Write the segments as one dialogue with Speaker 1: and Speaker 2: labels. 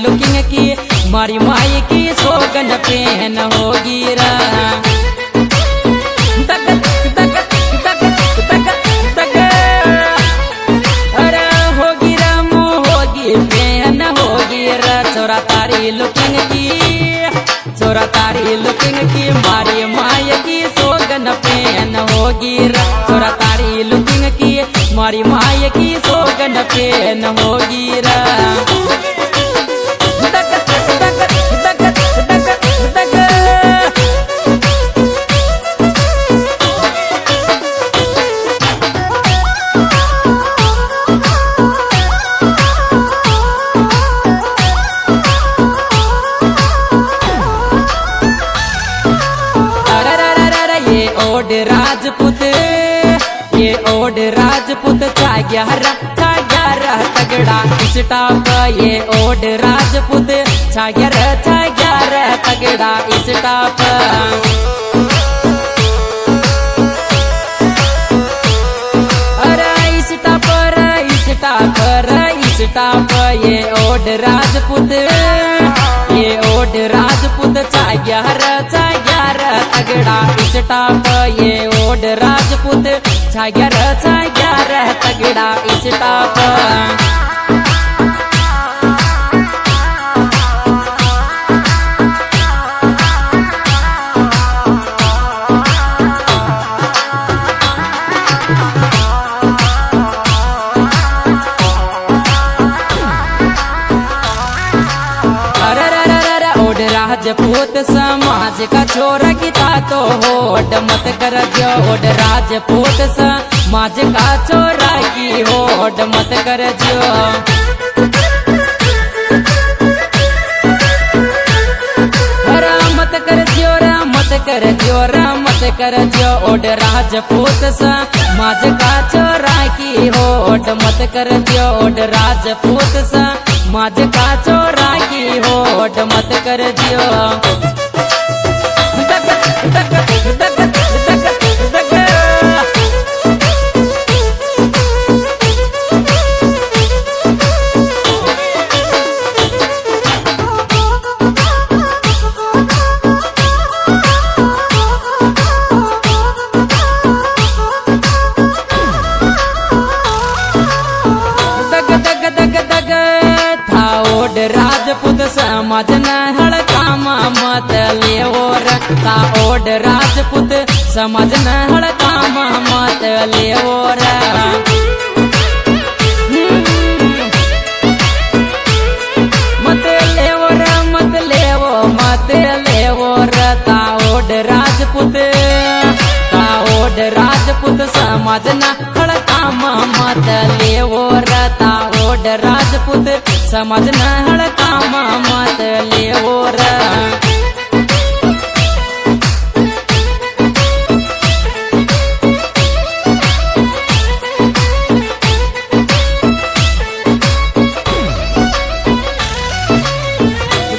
Speaker 1: Looking की मारी माई की सोगन पेन होगी रा दग दग दग दग दग अरे होगी रा होगी पेन होगी रा छोरा तारी लुकिंग की मारी माई की सोगन पेन होगी रा छोरा तारी लुकिंग की मारी माई की सोगन पेन होगी रा राजपूत छाग्यार तगड़ा स्टाप ये ओड राजपूत छाग्यार तगड़ा स्टाप अरे स्टाप ये ओड राजपूत छाग्यार तगड़ा स्टाप ये ओड राजपूत छाग्यार तगड़ा स्टाप राजपूत समाज का छोरा गीता तो होड मत कर जो ओड राजपूत समाज का छोरा की होड मत कर जो मत कर जो ओड राजपूत समाज का छोरा की होड मत कर जो ओड राजपूत समाज का छोरा की होड मत कर जियो दग दग दग दग दग राजपूत समाज न हड़काम मत लेवोर ता ओड राजपूत समाज न हड़काम मत लेवोर मत लेवोर ता ओड राजपूत समाज न हड़काम मत लेवोर ता ओड राजपूत समाज न हड़काम मत लेवोर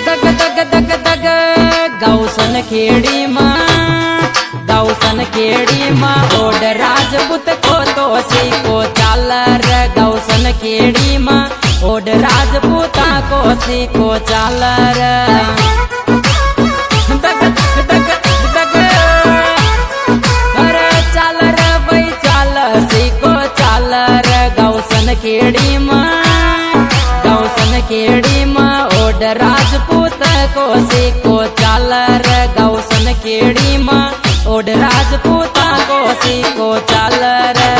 Speaker 1: दग दग दग दग गौसन खेड़ी माँ ओड राजपूत को तो सीखो चाल रे गौसन खेड़ी माँ ओड राजपूता को सीखो चाल रे दग दग दग अरे चाल रे भाई चाल सीखो चाल रे गौसन खेड़ी माँ ओड राजपूत को सीखो चाल रे गौसन खेड़ी माँ ओड राजपूता को सीखो चाल रे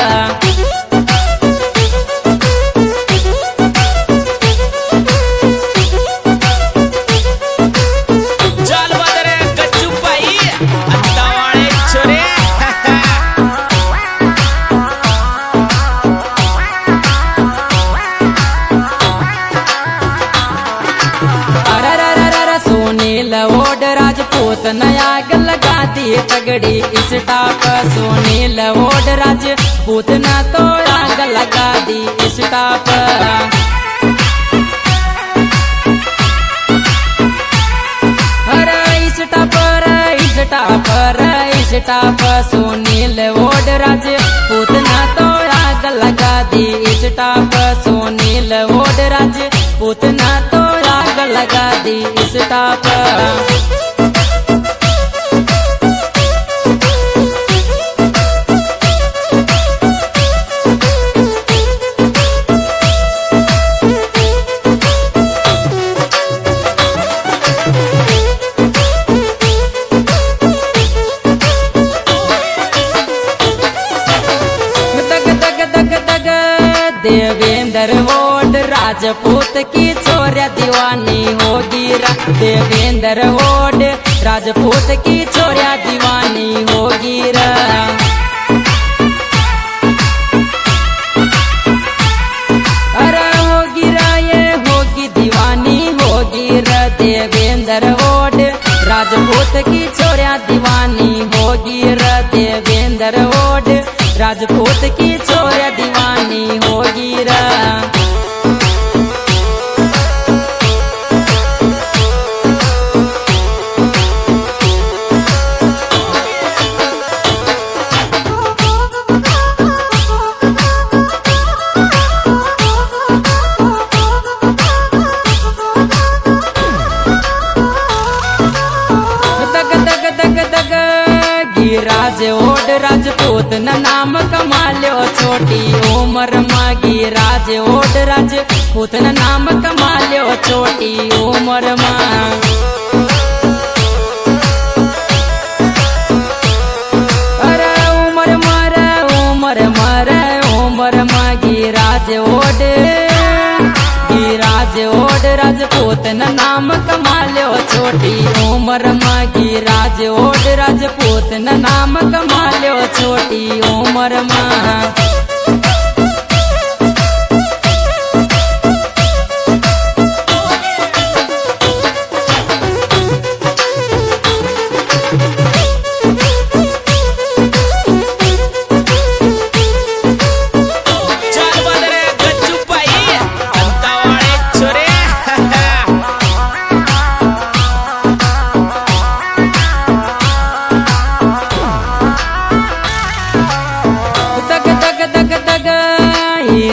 Speaker 1: राजपूत नया लगा दी तगड़ी स्टाप सुनील ओड राजपूत न तो आग लगा दी स्टाप स्टाप सुनील ओड राजपूत न तो आग लगा दी स्टाप सुनील ओड राजपूत न तो आग दी स्टाप। देवेंद्र ओड राजपूत की छोरिया दीवानी होगी रा। देवेंद्र ओड राजपूत की छोरिया दीवानी होगी रा। अरे होगी रा ये होगी दीवानी होगी रा। देवेंद्र ओड राजपूत की छोरिया दीवानी होगी रा। देवेंद्र ओड राजपूत की छोरिया दीवानी होगी रा। राज ओड राजपूत न नाम कमाल्यो छोटी उम्र मागी। राज ओड राजपूत न नाम कमाल्यो छोटी उम्र मा। अरे उम्र मागी राज ओड राजपूत न नाम कमाल्यो छोटी उम्र मागी। राज ओड राजपूत न नाम कमाल्यो छोटी उम्र मा।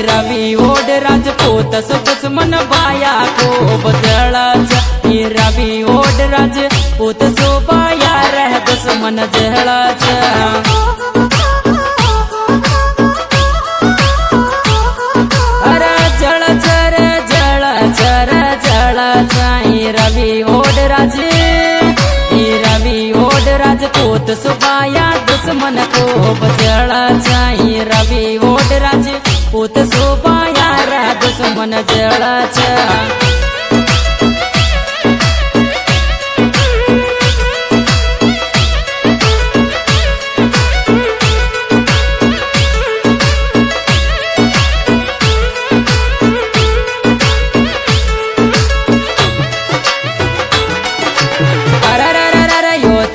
Speaker 1: रवि ओड राजपूत सो दुश्मन बाया को बजड़ा। रवि ओड राजपूत सो बाया रह दुश्मन जहड़ा। अरे जड़ चर रवि ओड राजपूत सुबाया दुश्मन को बजड़ा। रवि ओड राजपूत सुबाया रह दुश्मन जड़ा।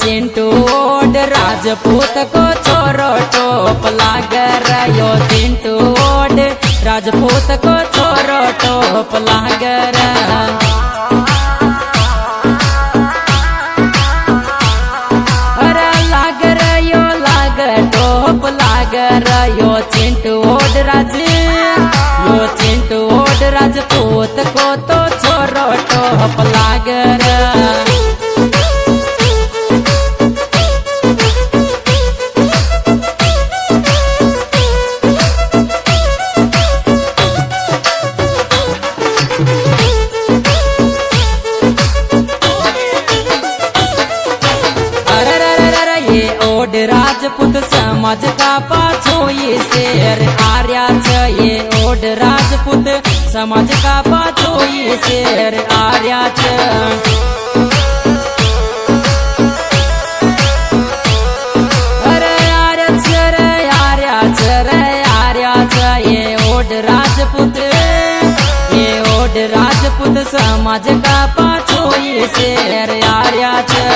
Speaker 1: चिंटू ओड राजपूत को छोरो टोप लागर। यो चिंटू ओड राजपूत को छोरो टोप लागर। अरे लागर यो लागर टोप लागर। यो चिंटू ओड राजपूत को तो छोरो टोप लागर। राजपूत समाज का पाछो ये शेर आर्या छ। ये ओड राजपूत समाज का पाछो ये शेर आर्या छ। अरे आर्या छ ये ओड राजपूत समाज का पाछो ये शेर आर्या छ।